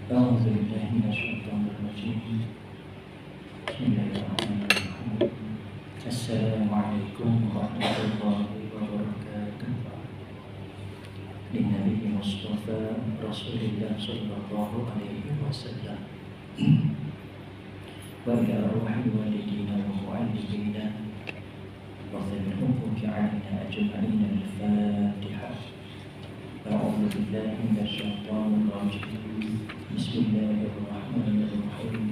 أعوذ بالله من الشيطان الرجيم. بسم الله الرحمن الرحيم. السلام عليكم ورحمة الله وبركاته. للنبي مصطفى رسول الله صلى الله عليه وسلم وإلى أرواح والدينا ومعلمينا وفي الحقوق علينا أجمعين. الفاتحة. أعوذ بالله من الشيطان الرجيم. بسم الله الرحمن الرحيم.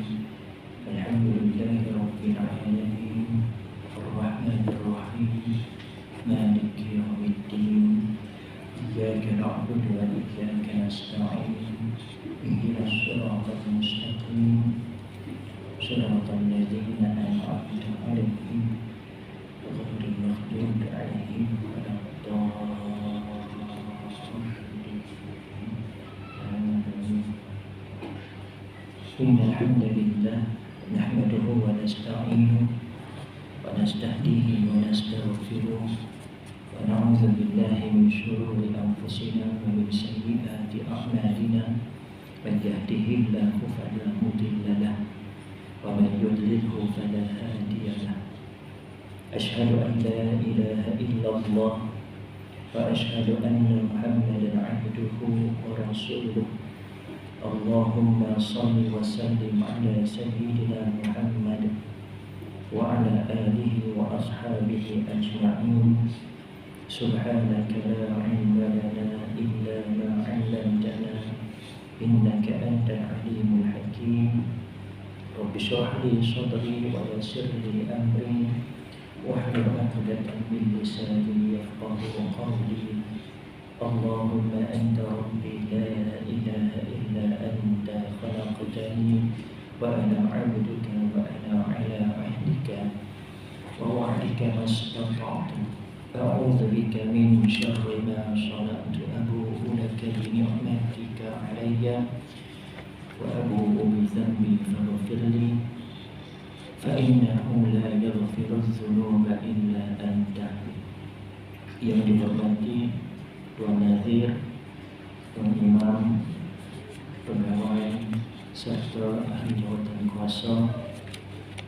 الحمد لله رب العالمين الرحمن الرحيم مالك يوم الدين إياك نعبد وإياك نستعين اهدنا الصراط المستقيم صراط الذين أنعمت عليهم غير المغضوب عليهم ولا الضالين. إن الحمد لله نحمده ونستعينه ونستهديه ونستغفره ونعوذ بالله من شرور أنفسنا ومن سيئات أعمالنا. من يهده الله فلا مضل له ومن يضلله فلا هادي له. أشهد أن لا إله إلا الله وأشهد أن محمدا عبده ورسوله. اللهم صل وسلم على سيدنا محمد وعلى آله وأصحابه أجمعين. سبحانك لا علم لنا إلا ما علمتنا إنك أنت العليم الحكيم. رب اشرح لي صدري ويسر لي أمري واحلل عقدة من لساني يفقهوا قولي. اللهم أنت ربي لا إله إلا أنت خلقتني وأنا عبدك وأنا على عهدك ووعدك ما استطعت. أعوذ بك من شر ما صنعت. أبوء لك بنعمتك علي وأبوء بذنبي فاغفر لي فإنه لا يغفر الذنوب إلا أنت. Yang dihormati Tuan Nazir, Tuan Imam, pegawai serta ahli jawatan kuasa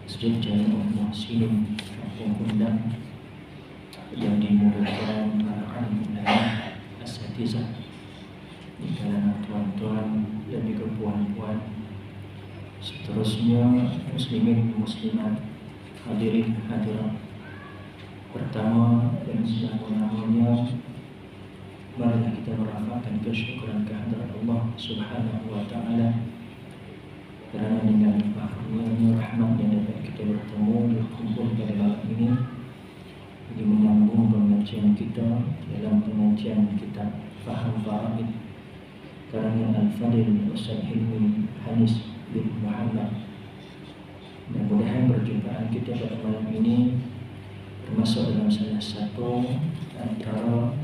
sejajar Muhsinin Kampung Undang yang dimudahkan para alim ulama, asatizah di kalangan tuan-tuan dan juga puan-puan, seterusnya muslimin muslimat, hadirin hadirat. Pertama dan selama-lamanya marilah kita merafakkan kesyukuran kehadirat Allah Subhanahu wa Ta'ala, kerana dengan karunia rahmat yang dapat kita bertemu berkumpul pada malam ini di menyambung pengajian kita dalam pengajian kitab Faham Faraid karangan Al-Fadil Ustaz Hilmi Hanis bin Muhammad. Mudah-mudahan perjumpaan kita pada malam ini termasuk dalam salah satu antara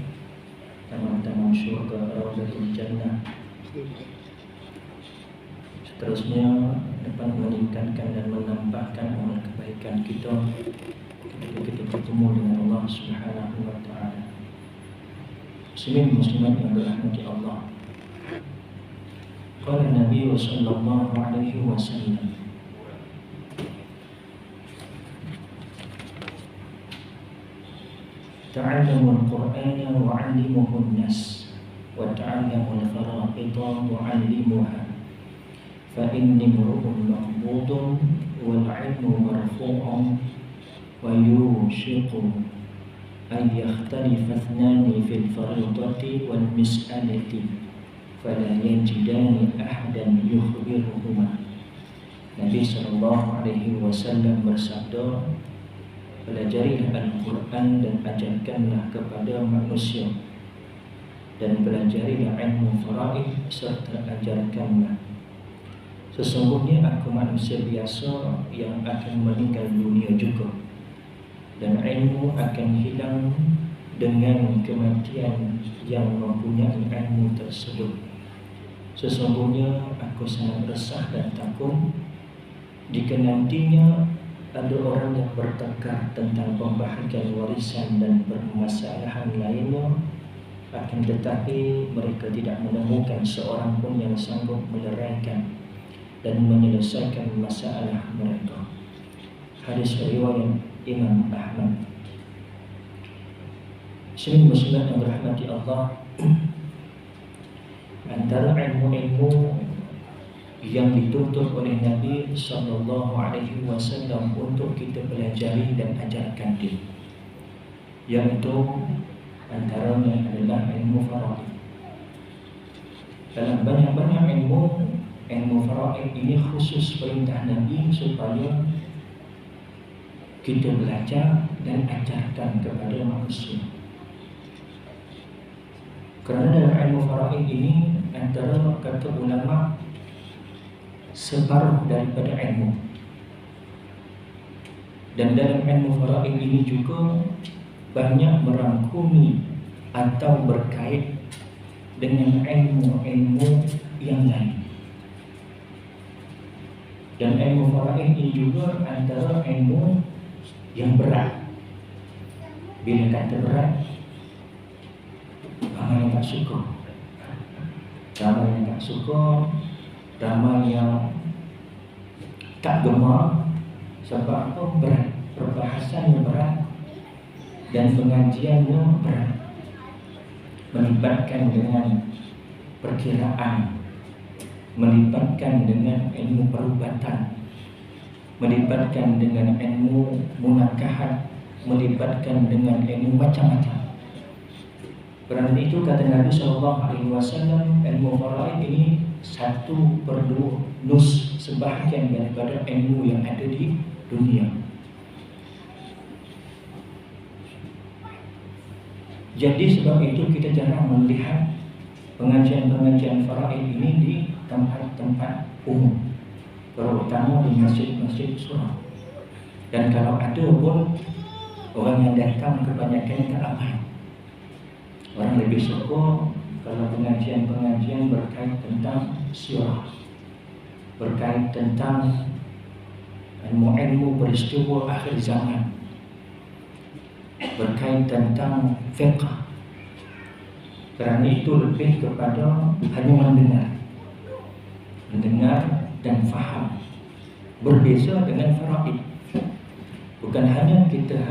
taman-taman syurga Raudatul Jannah. Seterusnya dapat meningkatkan dan menambahkan amal kebaikan kita ketika kita bertemu dengan Allah Subhanahu wa Ta'ala. Muslimin muslimat yang dirahmati Allah. Qala Nabi sallallahu alaihi wasallam, تعلموا القرآن وعلموه الناس وتعلموا الفرائض وعلموها فإني امرؤ مقبوض والعلم مرفوع ويوشك أن يختلف اثنان في الفريضة والمسألة فلا يجدان أحدا يخبرهما. Nabi SAW bersabda, pelajarilah Al-Quran dan ajarkanlah kepada manusia, dan pelajarilah ilmu faraid serta ajarkanlah. Sesungguhnya aku manusia biasa yang akan meninggal dunia juga, dan ilmu akan hilang dengan kematian yang mempunyai ilmu tersebut. Sesungguhnya aku sangat resah dan takut jika nantinya ada orang yang bertengkar tentang pembahagian warisan dan permasalahan lainnya, akan tetapi mereka tidak menemukan seorang pun yang sanggup menerangkan dan menyelesaikan masalah mereka. Hadis riwayat Imam Ahmad. Muslim muslimat yang dirahmati Allah, antara ilmu-ilmu yang dituntut oleh Nabi sallallahu alaihi wasallam untuk kita pelajari dan ajarkan dia, yaitu antaranya adalah ilmu faraid. Dalam banyak-banyak ilmu faraid ini khusus perintah Nabi supaya kita belajar dan ajarkan kepada manusia. Kerana dalam ilmu faraid ini antara kata ulama separuh daripada ilmu, dan dalam ilmu faraid ini juga banyak merangkumi atau berkait dengan ilmu-ilmu yang lain. Dan ilmu faraid ini juga antara ilmu yang berat. Bila kata berat, ramai yang tak suka, ramai yang tak gemar. Sebab apa? Berat, perbahasannya berat dan pengajiannya berat, melibatkan dengan perkiraan, melibatkan dengan ilmu perubatan, melibatkan dengan ilmu munakahat, melibatkan dengan ilmu macam-macam. Kerana itu kata Nabi SAW, ilmu faraid ini 1/2 nus, sebahagian daripada ilmu yang ada di dunia. Jadi sebab itu kita jarang melihat pengajian-pengajian faraid ini di tempat-tempat umum, terutama di masjid-masjid surau. Dan kalau ada pun, orang yang datang kebanyakan tak ramai. Orang lebih suka kalau pengajian-pengajian berkait tentang sirah, berkait tentang ilmu-ilmu peristiwa akhir zaman, berkait tentang fiqh. Kerana itu lebih kepada hanya mendengar dan faham. Berbeza dengan faraid. Bukan hanya kita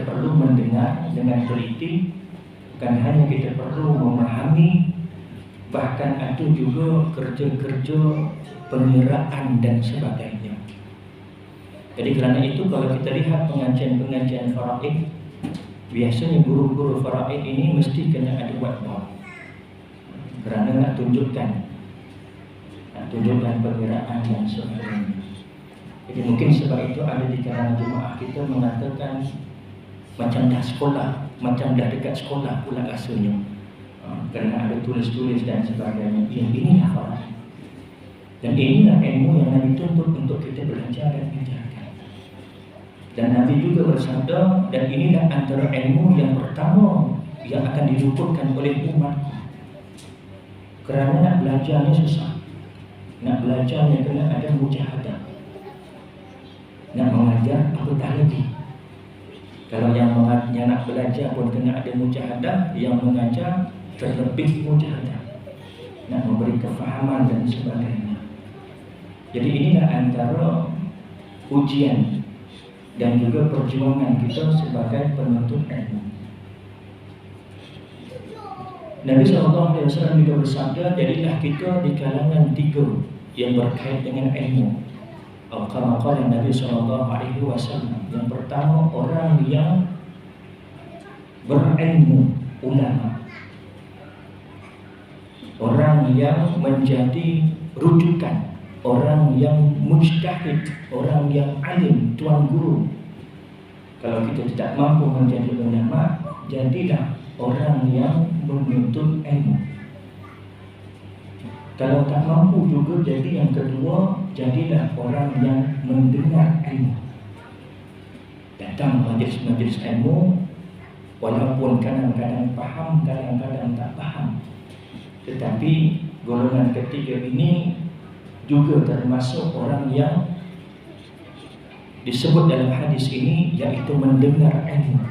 perlu mendengar dengan teliti, bukan hanya kita perlu memahami, bahkan ada juga kerja-kerja pengiraan dan sebagainya. Jadi kerana itu kalau kita lihat pengajian-pengajian faraid, biasanya guru-guru faraid ini mesti kena ada whiteboard, kerana nak tunjukkan pengiraan dan sebagainya. Jadi mungkin sebab itu ada di kalangan jemaah kita mengatakan macam dah sekolah, macam dah dekat sekolah pula rasanya, kerana ada tulis-tulis dan sebagainya. Inilah faraid, dan inilah ilmu yang Nabi tuntut untuk kita belajar dan ajarkan. Dan Nabi juga bersabda, dan inilah antara ilmu yang pertama yang akan diluputkan oleh umatku. Kerana nak belajarnya susah, nak belajarnya kena ada mujahadah, nak mengajar apatah lagi. Kalau yang nak belajar pun kena ada mujahadah, yang mengajar terlebih mujahadah, nak memberi kefahaman dan sebagainya. Jadi inilah antara ujian dan juga perjuangan kita sebagai penuntut ilmu. Nabi SAW juga bersabda, jadilah kita di kalangan 3 yang berkait dengan ilmu. Kama qala Nabi SAW, yang pertama orang yang berilmu, ulama, orang yang menjadi rujukan, orang yang mujtahid, orang yang alim, tuan guru. Kalau kita tidak mampu menjadi ulama, jadilah orang yang menuntut ilmu. Kalau tak mampu juga, jadi yang kedua, jadilah orang yang mendengar ilmu. Datang majlis-majlis ilmu, walaupun kadang-kadang faham, kadang-kadang tak faham, tetapi golongan ketiga ini juga termasuk orang yang disebut dalam hadis ini, yaitu mendengar ilmu.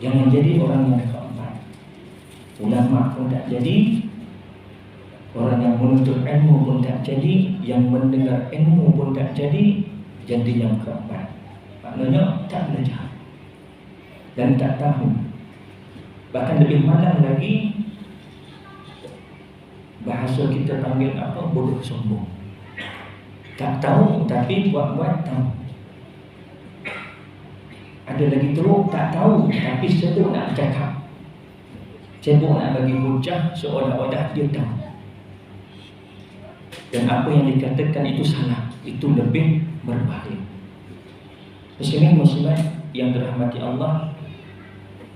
Jangan jadi orang yang keempat. ulama pun tak jadi, orang yang menuntut ilmu pun tak jadi, yang mendengar ilmu pun tak jadi. Jadi yang keempat, maknanya tak belajar dan tak tahu. Bahkan lebih malang lagi, bahasa kita panggil apa? Bodoh sombong. Tak tahu tapi buat-buat tahu. Ada lagi teruk, tak tahu tapi sibuk nak bercakap, sibuk nak bagi hujah seolah-olah dia tahu. Dan apa yang dikatakan itu salah, itu lebih berbahaya. Muslimin yang dirahmati Allah,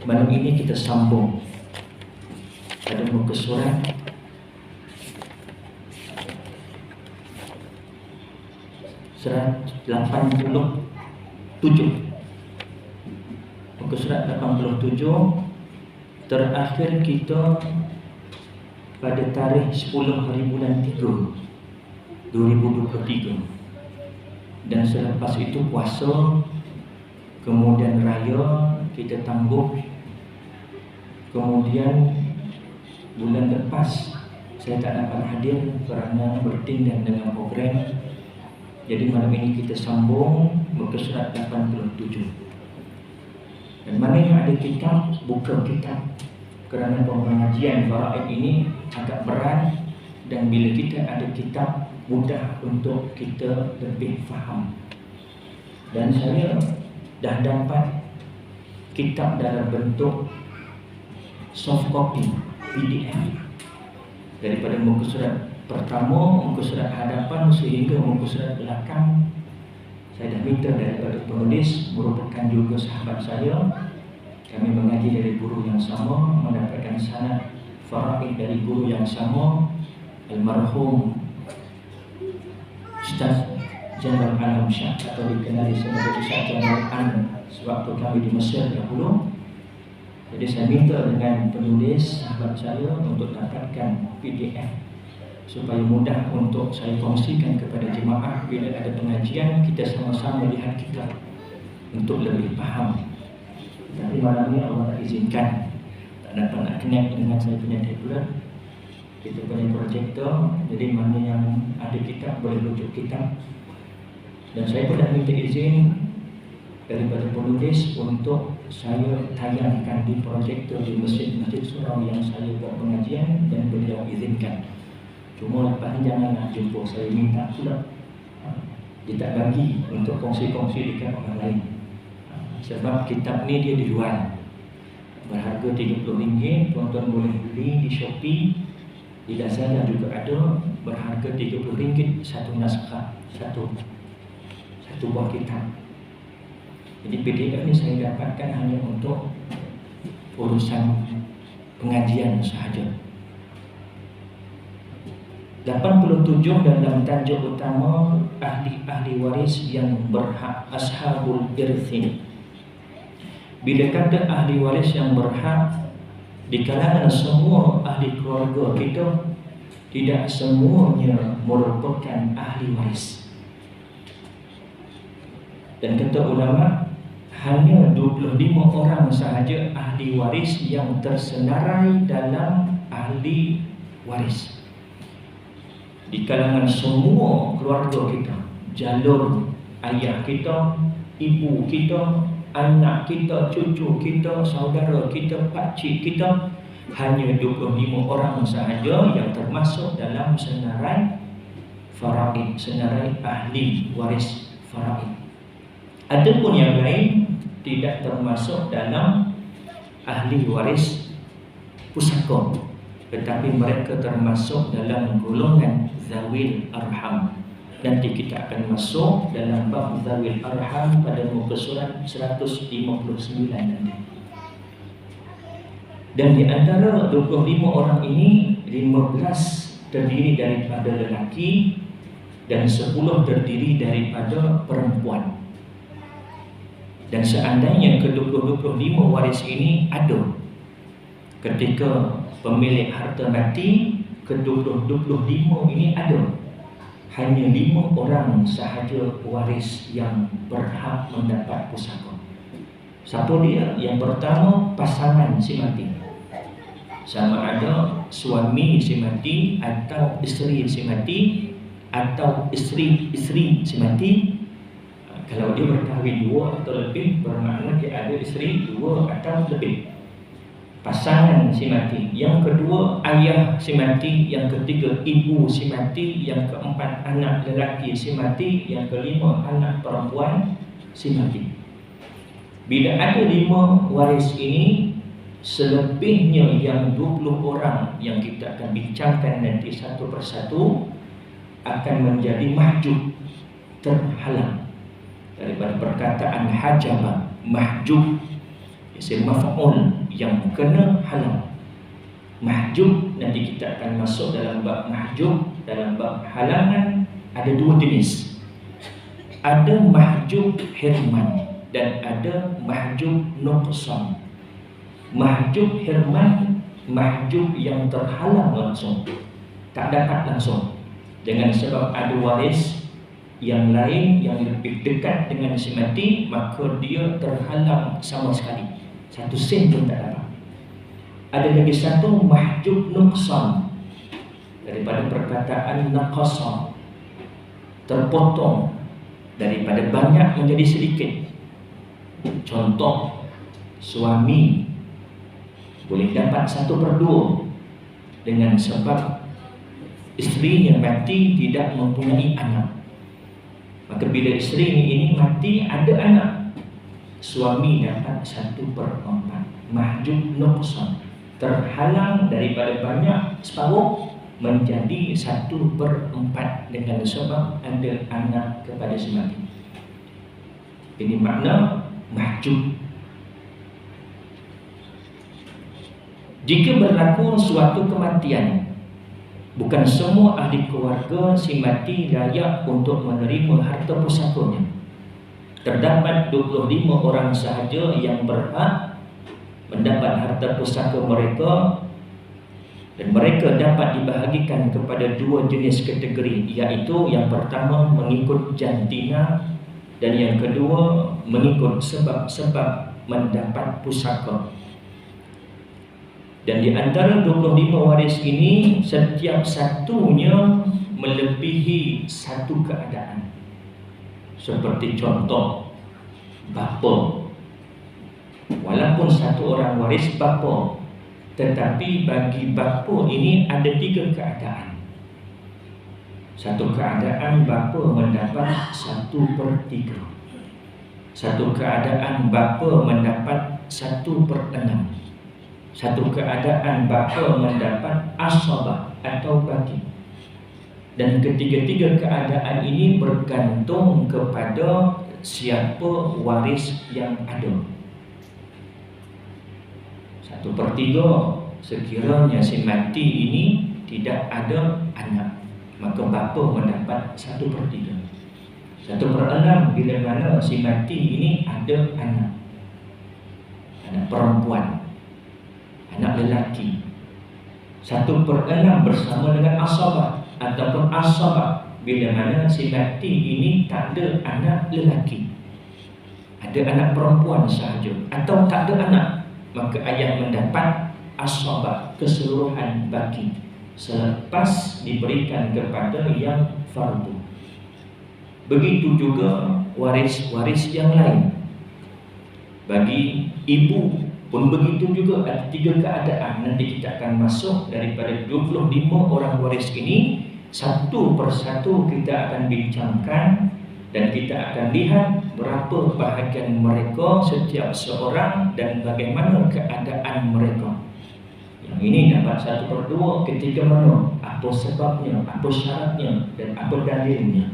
malam ini kita sambung pada muka surat surat 87. Muka surat 87 terakhir kita pada tarikh 10 hari bulan 3 2023. Dan selepas itu puasa, kemudian raya kita tangguh. Kemudian bulan lepas saya tak dapat hadir kerana bertindak dengan program. Jadi malam ini kita sambung muka surat 87. Dan mana yang ada kitab, buka kitab, kerana pengajian faraid ini agak berat. Dan bila kita ada kitab, mudah untuk kita lebih faham. Dan saya dah dapat kitab dalam bentuk soft copy PDF daripada muka surat pertama, muka surat hadapan sehingga muka surat belakang. Saya dah minta daripada penulis, merupakan juga sahabat saya. Kami mengaji dari guru yang sama, mendapatkan sanad faraid dari guru yang sama, almarhum Ustaz Jamal Al-Hamsyah, atau dikenali sebagai Ustaz Jamal An, sewaktu kami di Mesir dahulu. Jadi saya minta dengan penulis sahabat saya untuk dapatkan PDF supaya mudah untuk saya kongsikan kepada jemaah bila ada pengajian, kita sama-sama lihat kitab untuk lebih faham. Tapi malam ini Allah tak izinkan, tak dapat nak connect dengan saya punya tablet, kita punya projektor. Jadi mana yang ada kitab boleh rujuk kitab. Dan saya pun dah minta izin daripada penulis untuk saya tayangkan di projektor di Masjid Surau yang saya buat pengajian, dan beliau izinkan. Cuma lepas ni jangan nak jumpa saya, minta pula dia tak bagi untuk kongsi-kongsi dekat orang lain. Sebab kitab ni dia dijual berharga RM30. Tuan-tuan boleh beli di Shopee, di Lazada juga ada, berharga RM30 satu naskah, satu buah kitab. Jadi PDF ni saya dapatkan hanya untuk urusan pengajian sahaja. 87 dalam tajuk utama ahli-ahli waris yang berhak, ashabul irthi. Bila kata ahli waris yang berhak, di kalangan semua ahli keluarga kita, tidak semuanya merupakan ahli waris. Dan kata ulama, hanya 25 orang sahaja ahli waris yang tersenarai dalam ahli waris. Di kalangan semua keluarga kita, jalur ayah kita, ibu kita, anak kita, cucu kita, saudara kita, pakcik kita, hanya 25 orang sahaja yang termasuk dalam senarai faraid, senarai ahli waris faraid. Adapun yang lain tidak termasuk dalam ahli waris pusaka, tetapi mereka termasuk dalam golongan zawil arham. Nanti kita akan masuk dalam bab zawil arham pada muka surat 159 nanti. Dan di antara 25 orang ini, 15 terdiri daripada lelaki dan 10 terdiri daripada perempuan. Dan seandainya ke-25 waris ini ada ketika pemilik harta mati, ke-25 ini ada, hanya 5 orang sahaja waris yang berhak mendapat pusaka. Siapa dia? Yang pertama, pasangan si mati. sama ada suami si mati atau isteri si mati atau isteri si mati. Kalau dia berkahwin 2 atau lebih, bermakna dia ada isteri 2 atau lebih. Pasangan si mati. Yang kedua, ayah si mati. Yang ketiga, ibu si mati. Yang keempat, anak lelaki si mati. Yang kelima, anak perempuan si mati. Bila ada 5 waris ini, selebihnya yang 20 orang yang kita akan bincangkan nanti satu persatu akan menjadi mahjub, terhalang. Daripada perkataan hajaba, mahjub, isim maf'ul, yang kena halang. Mahjub, nanti kita akan masuk dalam bab mahjub. Dalam bab halangan ada 2 jenis. Ada mahjub hirman dan ada mahjub nuqsan. Mahjub hirman, mahjub yang terhalang langsung, tak dapat langsung, dengan sebab ada waris yang lain yang lebih dekat dengan si mati, maka dia terhalang sama sekali, 1 sen pun tak dapat. Ada lagi satu mahjub nuqsan, daripada perkataan naqasa, terpotong, daripada banyak menjadi sedikit. Contoh, suami boleh dapat 1/2 dengan sebab isterinya mati tidak mempunyai anak. Maka bila isteri ini mati ada anak, suami dapat 1/4. Mahjub nuqsan, terhalang daripada banyak separuh menjadi 1/4 dengan sebab ada anak kepada si mati. Ini makna mahjub. Jika berlaku suatu kematian, bukan semua ahli keluarga si mati layak untuk menerima harta pusakanya. Terdapat 25 orang sahaja yang berhak mendapat harta pusaka mereka, dan mereka dapat dibahagikan kepada 2 jenis kategori, iaitu yang pertama mengikut jantina dan yang kedua mengikut sebab-sebab mendapat pusaka. Dan di antara 25 waris ini, setiap satunya melebihi 1 keadaan. Seperti contoh, bapa. Walaupun 1 orang waris bapa, tetapi bagi bapa ini ada 3 keadaan. 1 keadaan bapa mendapat 1/3. 1 keadaan bapa mendapat 1/6. 1 keadaan bapa mendapat asabah atau bagi. Dan ketiga-tiga keadaan ini bergantung kepada siapa waris yang ada. 1/3, sekiranya si mati ini tidak ada anak, maka bapa mendapat 1/3. 1/6 bila mana si mati ini ada anak, anak perempuan, anak lelaki. 1/6 bersama dengan asabah ataupun asabah bila mana si mati ini tak ada anak lelaki, ada anak perempuan sahaja, atau tak ada anak, maka ayah mendapat asabah keseluruhan bagi selepas diberikan kepada yang fardu. Begitu juga waris-waris yang lain. Bagi ibu pun begitu juga, ada 3 keadaan. Nanti kita akan masuk daripada 25 orang waris ini, satu persatu kita akan bincangkan, dan kita akan lihat berapa bahagian mereka setiap seorang dan bagaimana keadaan mereka. Yang ini dapat 1/2 ketika mana, apa sebabnya, apa syaratnya dan apa dalilnya.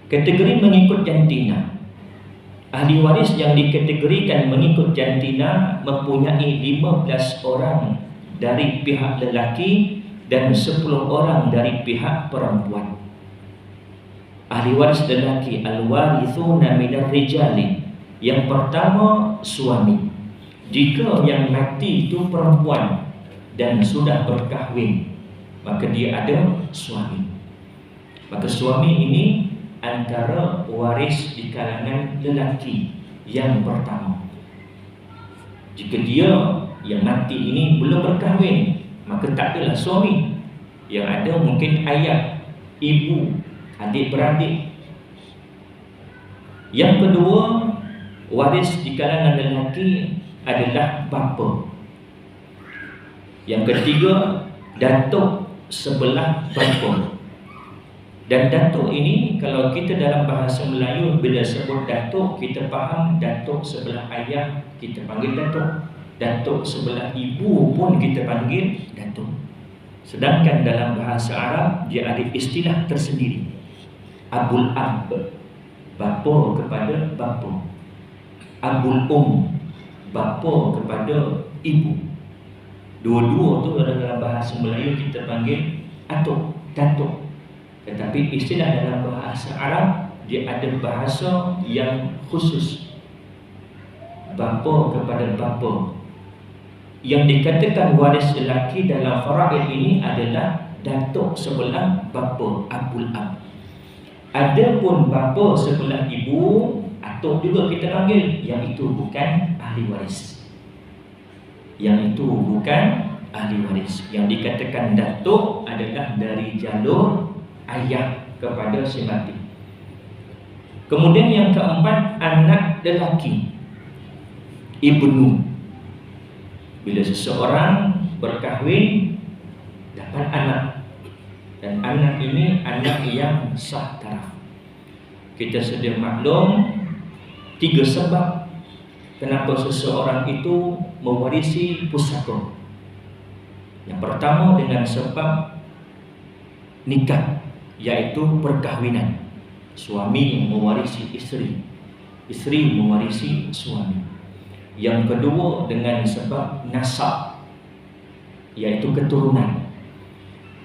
Kategori mengikut jantina. Ahli waris yang dikategorikan mengikut jantina mempunyai 15 orang dari pihak lelaki dan 10 orang dari pihak perempuan. Ahli waris lelaki, al-warithuna minar rijali. Yang pertama, suami. Jika yang mati itu perempuan dan sudah berkahwin, maka dia ada suami. Maka suami ini antara waris di kalangan lelaki yang pertama. Jika dia yang mati ini belum berkahwin, maka tak adalah suami. Yang ada mungkin ayah, ibu, adik-beradik. Yang kedua, waris di kalangan lelaki adalah bapa. Yang ketiga, datuk sebelah bapa. Dan datuk ini, kalau kita dalam bahasa Melayu bila sebut datuk, kita faham datuk sebelah ayah kita panggil datuk, datuk sebelah ibu pun kita panggil datuk. Sedangkan dalam bahasa Arab dia ada istilah tersendiri, abul ab, bapa kepada bapa. Abul bapa kepada ibu. Dua-dua tu dalam bahasa Melayu kita panggil atuk, datuk. Tetapi istilah dalam bahasa Arab dia ada bahasa yang khusus, bapa kepada bapa. Yang dikatakan waris lelaki dalam faraid ini adalah datuk sebelah bapa, abul ab. Adapun bapa sebelah ibu, atuk juga kita panggil, yang itu bukan ahli waris. Yang itu bukan ahli waris. Yang dikatakan datuk adalah dari jalur ayah kepada si mati. Kemudian yang keempat, anak lelaki, ibnu. Bila seseorang berkahwin dapat anak, dan anak ini anak yang sah taraf. Kita sedia maklum 3 sebab kenapa seseorang itu mewarisi pusaka. Yang pertama dengan sebab nikah, iaitu perkahwinan. Suami mewarisi isteri, isteri mewarisi suami. Yang kedua dengan sebab nasab, iaitu keturunan.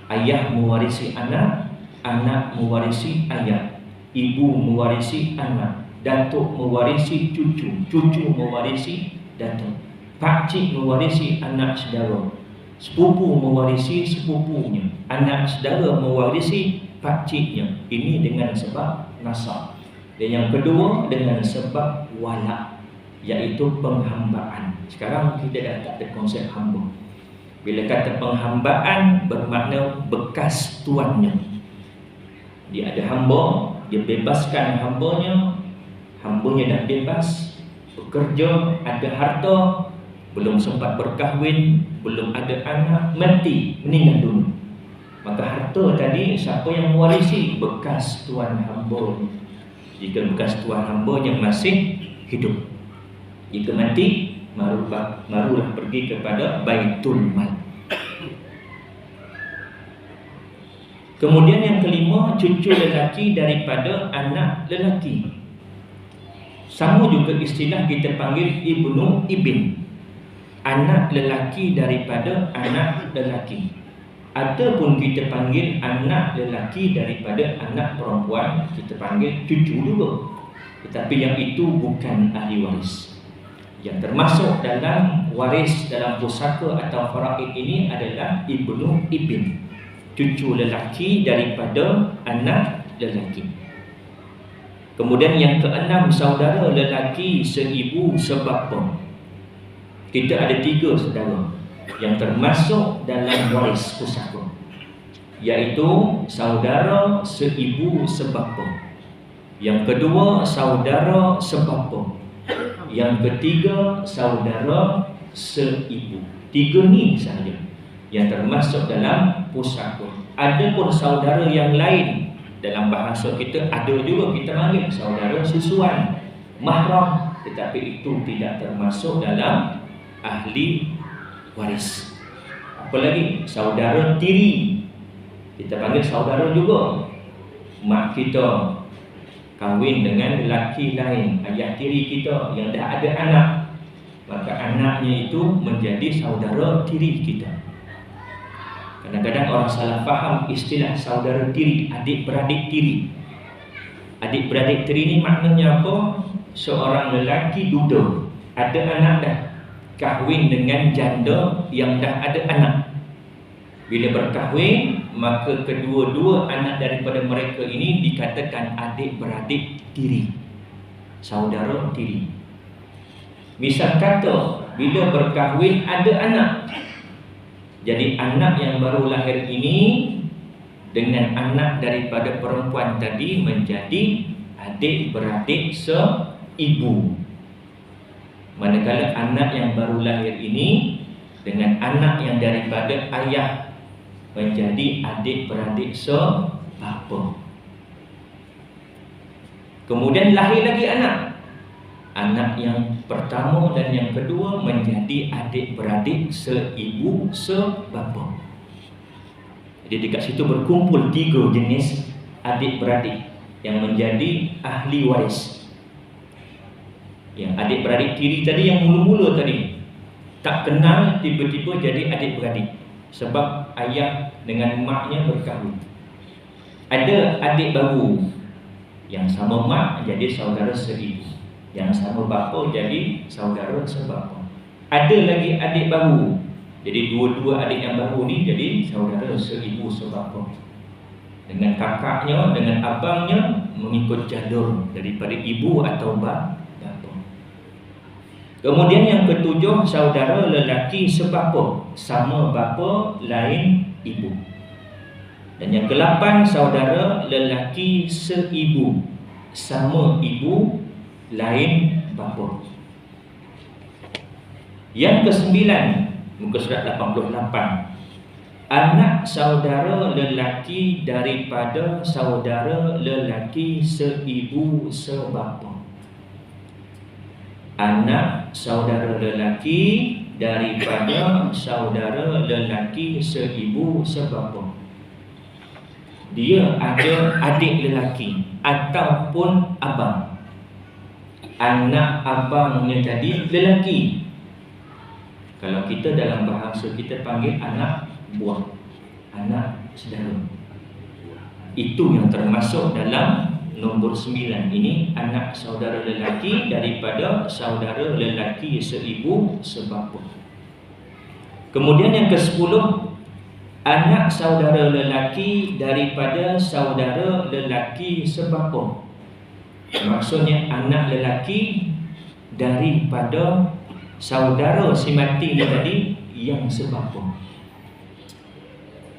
Ayah mewarisi anak, anak mewarisi ayah, ibu mewarisi anak, datuk mewarisi cucu, cucu mewarisi datuk, pakcik mewarisi anak saudara, sepupu mewarisi sepupunya, anak saudara mewarisi pakciknya. Ini dengan sebab nasab. Dan yang kedua dengan sebab wala, iaitu penghambaan. Sekarang kita dah tak ada konsep hamba. Bila kata penghambaan bermakna bekas tuannya. Dia ada hamba, dia bebaskan hambanya, hambanya dah bebas, bekerja, ada harta, belum sempat berkahwin, belum ada anak, mati, meninggal dulu. Maka harta tadi siapa yang mewarisi? Bekas tuan hamba. Jika bekas tuan hambanya masih hidup, jika mati, barulah pergi kepada baitul mal. Kemudian yang kelima, cucu lelaki daripada anak lelaki. Sama juga istilah kita panggil ibnu, ibn, anak lelaki daripada anak lelaki. Ataupun kita panggil anak lelaki daripada anak perempuan, kita panggil cucu juga. Tetapi yang itu bukan ahli waris. Yang termasuk dalam waris dalam pusaka atau faraid ini adalah ibnu, ibn, cucu lelaki daripada anak lelaki. Kemudian yang keenam, saudara lelaki seibu sebapa. Kita ada 3 saudara yang termasuk dalam waris pusaka, iaitu saudara seibu sebapa. Yang kedua, saudara sebapa. Yang ketiga, saudara seibu. 3 ni sahaja yang termasuk dalam pusaka. Ada pun saudara yang lain, dalam bahasa kita ada juga kita panggil saudara susuan, mahram, tetapi itu tidak termasuk dalam ahli waris. Apalagi saudara tiri, kita panggil saudara juga. Mak kita kahwin dengan lelaki lain, ayah tiri kita yang dah ada anak, maka anaknya itu menjadi saudara tiri kita. Kadang-kadang orang salah faham istilah saudara tiri, adik-beradik tiri. Adik-beradik tiri ni maknanya apa? Seorang lelaki duda, ada anak dah, kahwin dengan janda yang dah ada anak. Bila berkahwin, maka kedua-dua anak daripada mereka ini dikatakan adik-beradik tiri, saudara tiri. Misal kata bila berkahwin ada anak. Jadi anak yang baru lahir ini dengan anak daripada perempuan tadi menjadi adik-beradik seibu. Manakala anak yang baru lahir ini dengan anak yang daripada ayah menjadi adik-beradik sebapa. Kemudian lahir lagi anak. Anak yang pertama dan yang kedua menjadi adik-beradik seibu sebapa. Jadi dekat situ berkumpul 3 jenis adik-beradik yang menjadi ahli waris. Yang adik-beradik tiri tadi yang mula-mula tadi tak kenal, tiba-tiba jadi adik-beradik sebab ayah dengan maknya berkahwin. Ada adik baru yang sama mak jadi saudara seibu, yang sama bapa jadi saudara sebapa. Ada lagi adik baru, jadi dua-dua adik yang baru ni jadi saudara seibu sebapa. Dengan kakaknya, dengan abangnya mengikut jalur daripada ibu atau bapa. Kemudian yang ketujuh, saudara lelaki sebapa, sama bapa lain ibu. Dan yang ke-8, saudara lelaki seibu, sama ibu lain bapa. Yang ke-9, muka surat 88, anak saudara lelaki daripada saudara lelaki seibu sebapa. Anak saudara lelaki daripada saudara lelaki seibu sebapa. Dia ada adik lelaki ataupun abang. Anak abangnya tadi lelaki. Kalau kita dalam bahasa kita panggil anak buah, anak saudara. Itu yang termasuk dalam nombor 9 ini, anak saudara lelaki daripada saudara lelaki seibu sebapa. Kemudian yang ke-10, anak saudara lelaki daripada saudara lelaki sebapa. Maksudnya anak lelaki daripada saudara si mati ni tadi yang sebapa.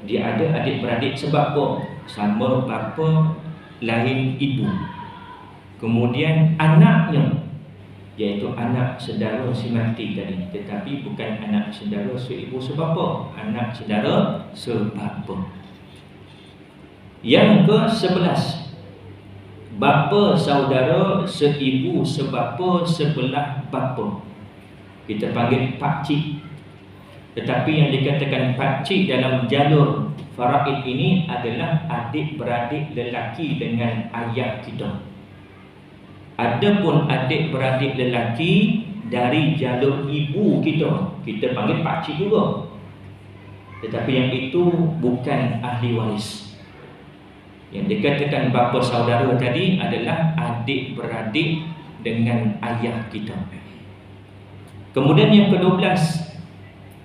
Dia ada adik-beradik sebapa, sama bapa lain ibu. Kemudian anaknya, iaitu anak saudara si mati tadi, tetapi bukan anak saudara seibu sebapa, anak saudara sebapa. Yang ke-11, bapa saudara seibu sebapa sebelah bapa. Kita panggil pakcik. Tetapi yang dikatakan pakcik dalam jalur faraid ini adalah adik-beradik lelaki dengan ayah kita. Adapun adik-beradik lelaki dari jalur ibu kita, kita panggil pakcik juga. Tetapi yang itu bukan ahli waris. Yang dikatakan bapa saudara tadi adalah adik-beradik dengan ayah kita. Kemudian yang ke-12,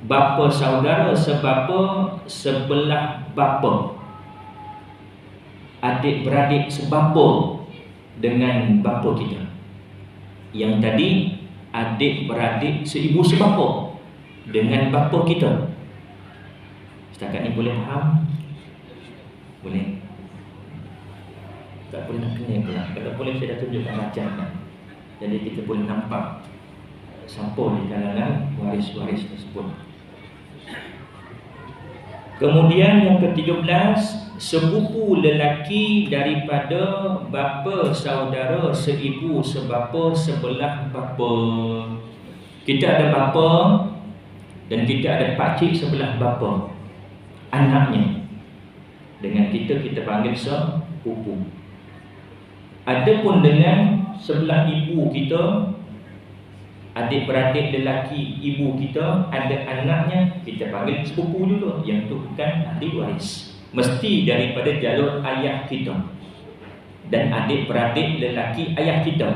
bapa saudara sebapa sebelah bapa. Adik-beradik sebapa dengan bapa kita. Yang tadi adik-beradik seibu sebapa dengan bapa kita. Setakat ni boleh faham? Boleh? Tak boleh nak kena pula. Kalau boleh saya dah tunjukkan macam. Jadi kita boleh nampak siapa di kalangan waris-waris tersebut. Kemudian yang ke-13, sepupu lelaki daripada bapa saudara seibu sebapa sebelah bapa. Kita ada bapa dan kita ada pakcik sebelah bapa, anaknya. Dengan kita panggil sepupu. Adapun dengan sebelah ibu kita, adik-beradik lelaki ibu kita, ada anaknya, kita panggil sepupu juga. Yang itu bukan ahli waris, mesti daripada jalur ayah kita. Dan adik-beradik lelaki ayah kita,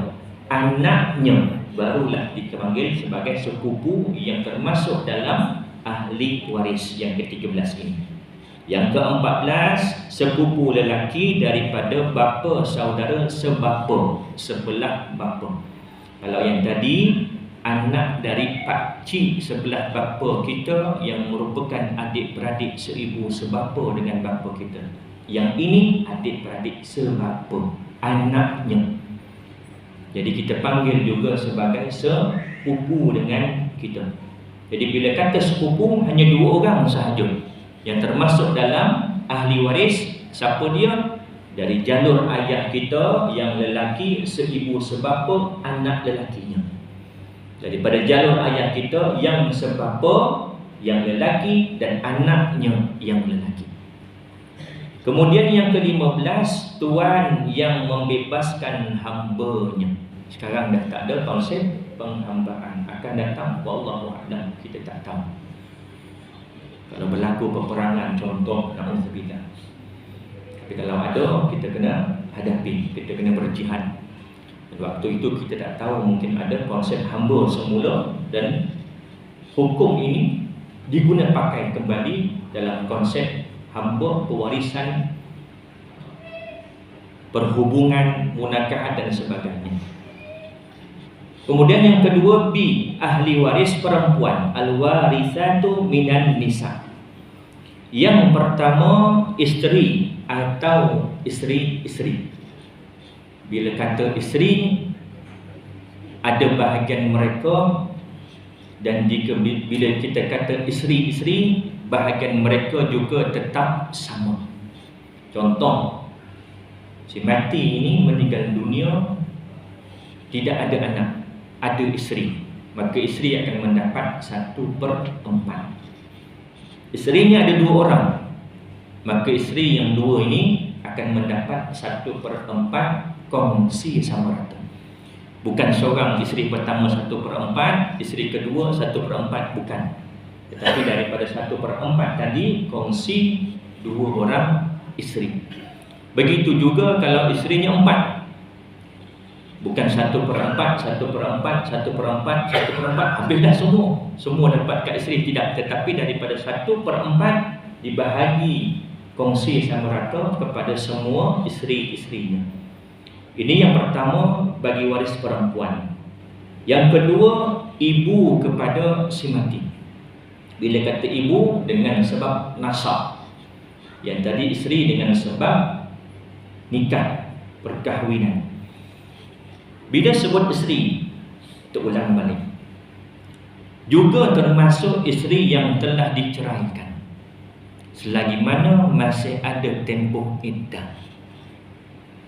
anaknya barulah dipanggil sebagai sepupu yang termasuk dalam ahli waris yang ke-13 ini. Yang ke-14, sepupu lelaki daripada bapa saudara sebapa, sebelah bapa. Kalau yang tadi anak dari pakcik sebelah bapa kita yang merupakan adik-beradik seibu sebapa dengan bapa kita. Yang ini adik-beradik sebapa, anaknya. Jadi kita panggil juga sebagai sepupu dengan kita. Jadi bila kata sepupu, hanya 2 orang sahaja yang termasuk dalam ahli waris. Siapa dia? Dari jalur ayah kita yang lelaki, seibu sebapa, anak lelakinya. Daripada jalur ayah kita yang sebapa, yang lelaki, dan anaknya yang lelaki. Kemudian yang ke-15, Tuan yang membebaskan hambanya. Sekarang dah tak ada konsep penghambaan. Akan datang, wallahu a'lam, kita tak tahu. Kalau berlaku peperangan, contoh, na'udzubillah. Tapi kalau ada, kita kena hadapi, kita kena berjihad. Waktu itu kita tak tahu, mungkin ada konsep hamba semula, dan hukum ini diguna pakai kembali dalam konsep hamba, pewarisan, perhubungan, munakahat dan sebagainya. Kemudian yang kedua, B, ahli waris perempuan, al-warithatu minan nisa. Yang pertama, isteri atau isteri-isteri. Bila kata isteri, ada bahagian mereka, dan jika bila kita kata isteri-isteri, bahagian mereka juga tetap sama. Contoh, si mati ini meninggal dunia, tidak ada anak, ada isteri, maka isteri akan mendapat 1/4. Isterinya ada 2 orang, maka isteri yang 2 ini akan mendapat 1/4, kongsi sama rata. Bukan seorang isteri pertama 1/4, isteri kedua 1/4, bukan. Tetapi daripada 1/4 tadi, kongsi 2 orang isteri. Begitu juga kalau isterinya 4, bukan 1/4, 1/4, 1/4, 1/4, habis dah semua dapat kat isteri, tidak. Tetapi daripada 1/4 dibahagi kongsi sama rata kepada semua isteri-isterinya. Ini yang pertama bagi waris perempuan. Yang kedua, ibu kepada si mati. Bila kata ibu, dengan sebab nasab. Yang tadi isteri dengan sebab nikah, perkahwinan. Bila sebut isteri, kita ulang balik, juga termasuk isteri yang telah diceraikan, selagi mana masih ada tempoh iddah.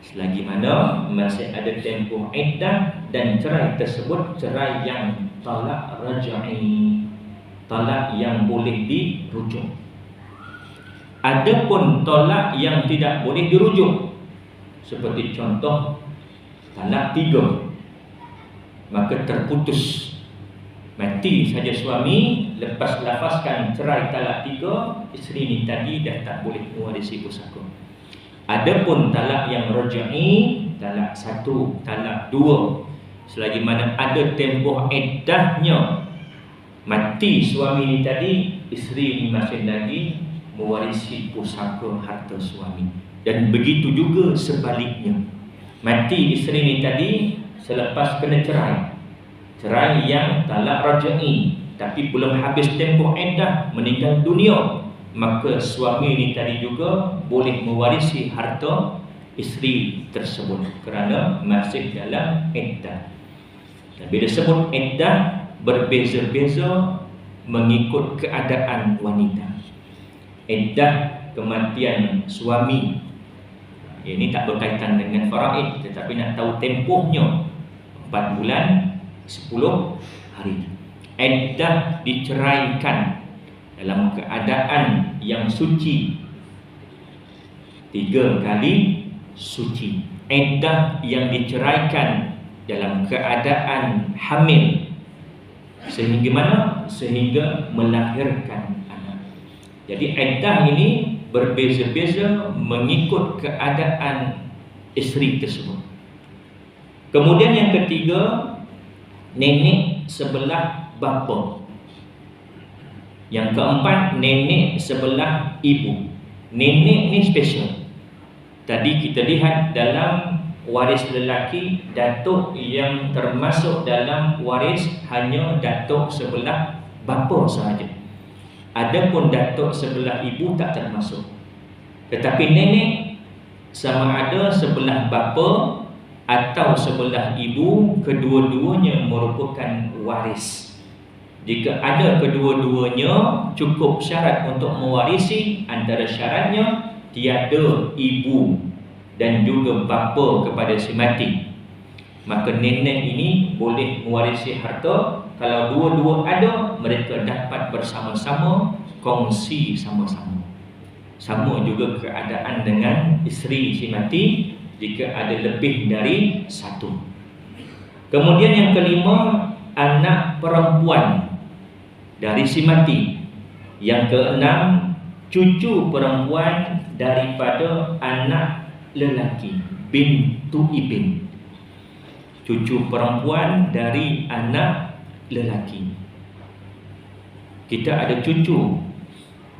Selagi mana masih ada tempoh iddah, dan cerai tersebut cerai yang talak raj'i, talak yang boleh dirujuk. Adapun talak yang tidak boleh dirujuk, seperti contoh talak 3, maka terputus, mati saja suami, lepas lafazkan cerai talak 3, isteri ni tadi dah tak boleh mewarisi pusaka. Adapun talak yang raj'i, talak 1, talak 2, selagi mana ada tempoh iddahnya, mati suami ni tadi, isteri ni masih lagi mewarisi pusaka harta suami. Dan begitu juga sebaliknya, mati isteri ni tadi selepas kena cerai, cerai yang talak raj'i, tapi belum habis tempoh iddah, meninggal dunia, maka suami ni tadi juga boleh mewarisi harta isteri tersebut kerana masih dalam iddah. Dan bila sebut iddah, berbeza-beza mengikut keadaan wanita. Iddah kematian suami, ini tak berkaitan dengan faraid, tetapi nak tahu tempohnya 4 bulan 10 hari. Iddah diceraikan dalam keadaan yang suci, 3 kali suci. Iddah yang diceraikan dalam keadaan hamil, sehingga mana? Sehingga melahirkan anak. Jadi iddah ini berbeza-beza mengikut keadaan isteri tersebut. Kemudian yang ketiga, nenek sebelah bapa. Yang keempat, nenek sebelah ibu. Nenek ni special. Tadi kita lihat dalam waris lelaki, datuk yang termasuk dalam waris hanya datuk sebelah bapa sahaja. Adapun datuk sebelah ibu tak termasuk. Tetapi nenek sama ada sebelah bapa atau sebelah ibu, kedua-duanya merupakan waris. Jika ada kedua-duanya, cukup syarat untuk mewarisi. Antara syaratnya tiada ibu dan juga bapa kepada si mati. Maka nenek ini boleh mewarisi harta. Kalau dua-dua ada, mereka dapat bersama-sama kongsi sama-sama. Sama juga keadaan dengan isteri si mati jika ada lebih dari satu. Kemudian yang kelima, anak perempuan dari si mati. Yang keenam, cucu perempuan daripada anak lelaki, bintu ibn. Cucu perempuan dari anak lelaki. Kita ada cucu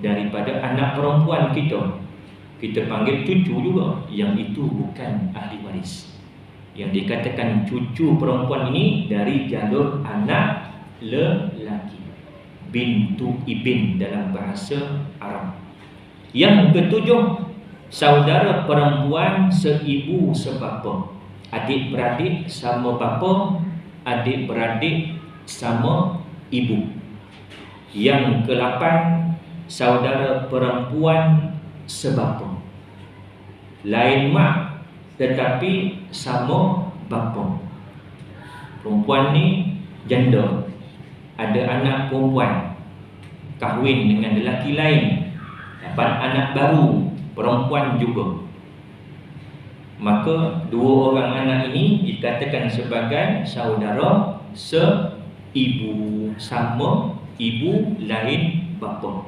daripada anak perempuan kita panggil cucu juga, yang itu bukan ahli waris. Yang dikatakan cucu perempuan ini dari jalur anak lelaki, bintu ibn dalam bahasa Arab. Yang ketujuh, saudara perempuan seibu sebapa, adik-beradik sama bapa, adik-beradik sama ibu. Yang ke-8, saudara perempuan sebapa, lain mak tetapi sama bapa. Perempuan ni janda, ada anak perempuan, kahwin dengan lelaki lain, dapat anak baru perempuan juga. Maka dua orang anak ini dikatakan sebagai saudara seibu, sama ibu lain bapa.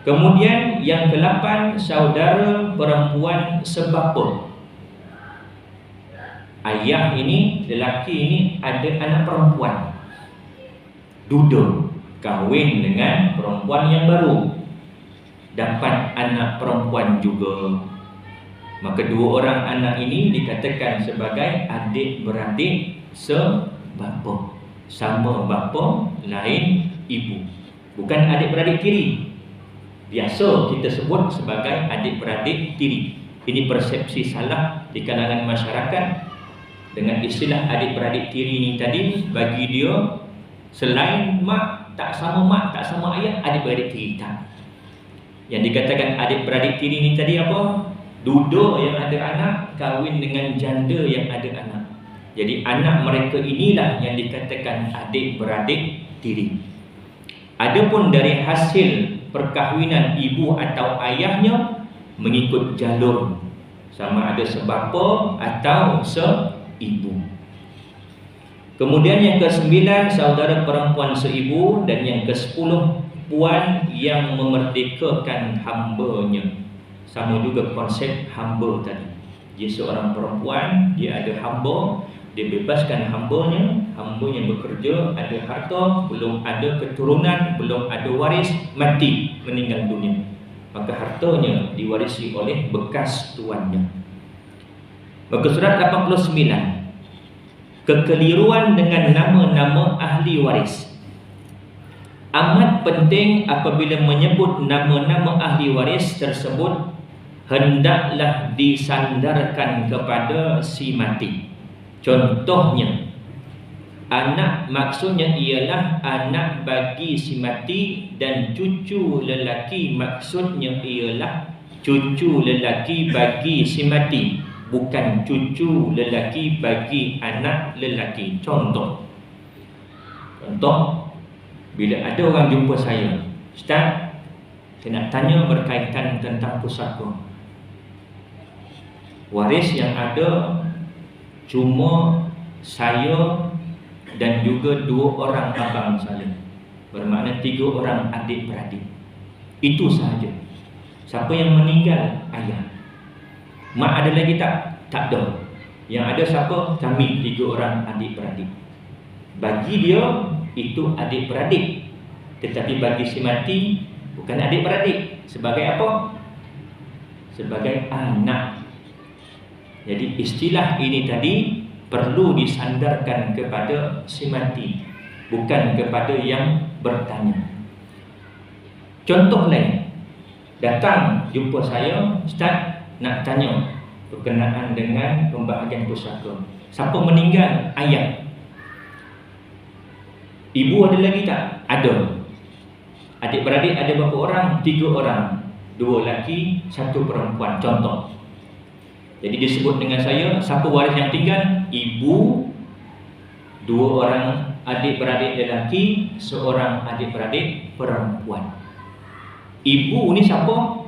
Kemudian yang ke-8, saudara perempuan sebapa. Ayah ini, lelaki ini ada anak perempuan, duda, kahwin dengan perempuan yang baru, dapat anak perempuan juga. Maka dua orang anak ini dikatakan sebagai adik-beradik sebapa, sama bapa lain ibu, bukan adik-beradik tiri. Biasa kita sebut sebagai adik-beradik tiri. Ini persepsi salah di kalangan masyarakat dengan istilah adik-beradik tiri ini tadi. Bagi dia, selain mak, tak sama ayah, adik-beradik tiri tak. Yang dikatakan adik-beradik tiri ini tadi apa? Duda yang ada anak kahwin dengan janda yang ada anak. Jadi anak mereka inilah yang dikatakan adik-beradik tiri. Adapun dari hasil perkahwinan ibu atau ayahnya mengikut jalur, sama ada sebapa atau seibu. Kemudian yang ke-9, saudara perempuan seibu. Dan yang ke-10, puan yang memerdekakan hambanya. Sama juga konsep hamba tadi. Dia seorang perempuan, dia ada hamba, dia bebaskan hambanya bekerja, ada harta, belum ada keturunan, belum ada waris, mati, meninggal dunia. Maka hartanya diwarisi oleh bekas tuannya. Maka surat 89, kekeliruan dengan nama-nama ahli waris. Amat penting apabila menyebut nama-nama ahli waris tersebut, hendaklah disandarkan kepada si mati. Contohnya, anak maksudnya ialah anak bagi si mati, dan cucu lelaki maksudnya ialah cucu lelaki bagi si mati, bukan cucu lelaki bagi anak lelaki. Contoh, bila ada orang jumpa saya, Ustaz, saya nak tanya berkaitan tentang pusaka. Waris yang ada cuma saya dan juga 2 orang abang saya, bermakna 3 orang adik-beradik. Itu sahaja. Siapa yang meninggal? Ayah. Mak ada lagi tak? Tak ada. Yang ada siapa? Kami 3 orang adik-beradik. Bagi dia itu adik-beradik, tetapi bagi si mati bukan adik-beradik. Sebagai apa? Sebagai anak. Jadi istilah ini tadi perlu disandarkan kepada si mati, bukan kepada yang bertanya. Contoh lain, datang jumpa saya, Ustaz nak tanya berkenaan dengan pembahagian pusaka. Siapa meninggal? Ayah. Ibu ada lagi tak? Ada. Adik-beradik ada berapa orang? 3 orang. 2 lelaki, 1 perempuan. Contoh. Jadi disebut dengan saya, siapa waris yang tinggal? Ibu, 2 orang adik-beradik lelaki, 1 adik-beradik perempuan. Ibu ni siapa?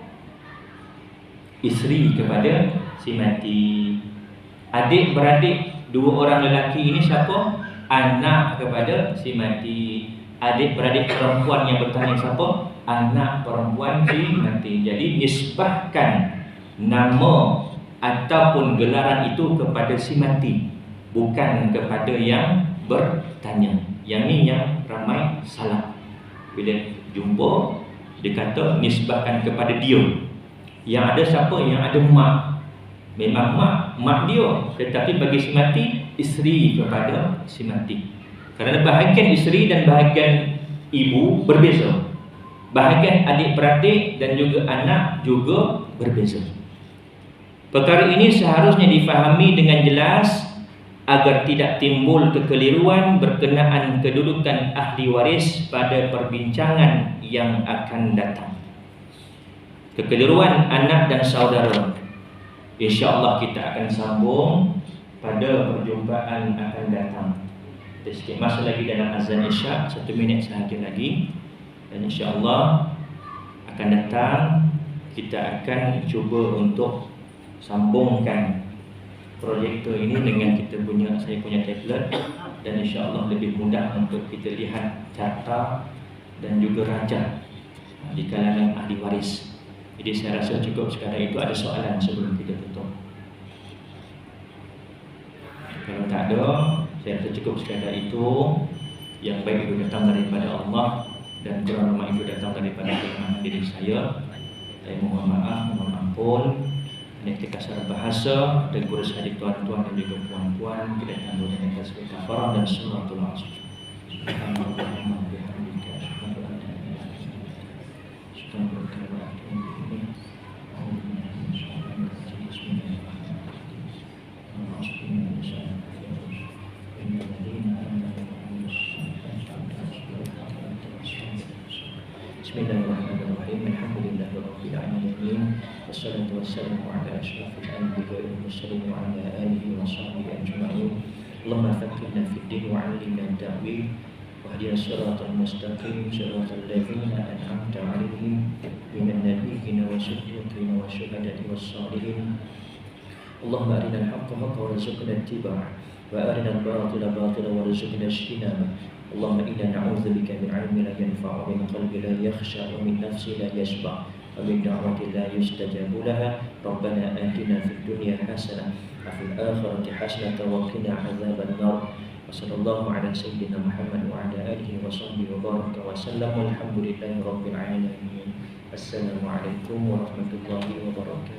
Isteri kepada si mati. Adik-beradik 2 orang lelaki ini siapa? Anak kepada si mati. Adik-beradik perempuan yang bertanya siapa? Anak perempuan si mati. Jadi nisbahkan nama ataupun gelaran itu kepada si mati, bukan kepada yang bertanya. Yang ni yang ramai salah. Bila jumpa, dia kata nisbahkan kepada dia. Yang ada siapa? Yang ada mak. Memang mak dia, tetapi bagi si mati, isteri kepada si mati. Kerana bahagian isteri dan bahagian ibu berbeza. Bahagian adik-beradik dan juga anak juga berbeza. Perkara ini seharusnya difahami dengan jelas agar tidak timbul kekeliruan berkenaan kedudukan ahli waris pada perbincangan yang akan datang. Kekeliruan anak dan saudara, insya-Allah kita akan sambung pada perjumpaan akan datang. Ada sikit masa lagi dalam azan Isya, 1 minit sahaja lagi. Dan insya-Allah akan datang kita akan cuba untuk sambungkan proyektor ini dengan saya punya tablet, dan insya-Allah lebih mudah untuk kita lihat carta dan juga raja di kalangan ahli waris. Jadi saya rasa cukup sekadar itu. Ada soalan sebelum kita tutup? Kalau tak ada, saya rasa cukup sekadar itu. Yang baik itu datang daripada Allah, dan kurang lemah itu datang daripada kelemahan diri saya. Saya mohon maaf, mohon ampun. Ini kasar bahasa dan guru sahaja tuan-tuan dan juga puan-puan. Kita tangguh dengan tasbih kafarah dan suratul asr. Subhanallah bihamdika asyhadu an la ilaha illa anta astaghfiruka wa atubu ilaik. Bismillahirrahmanirrahim. Alhamdulillahirabbil alamin. Wassalatu wassalamu ala asyrafil anbiya'i wal mursalin wa ala alihi wa sahbihi ajma'in. Allahumma faqqihna fid din wa 'allimna at-ta'wil wahdina siratal mustaqim siratal ladzina an'amta 'alaihim minan nabiyyin wa siddiqin wa syuhada'i was shalihin. Allahumma arinal haqqa haqqan warzuqna ittiba'ah wa arinal batila batilan warzuqna ijtinabah. Allahumma inna na'udzubika min 'ilmin la yanfa'u wa min qalbin la yakhsha wa min nafsin la yashba' wa min da'watin la yustajabu laha. Rabbana atina fid dunya hasanah wa fil akhirati hasanah wa qina 'adzaban nar. Wa sallallahu ala sayyidina Muhammad wa ala alihi wa sahbihi wa baraka wa sallam. Walhamdulillahi rabbil alamin. Assalamualaikum warahmatullahi wabarakatuh.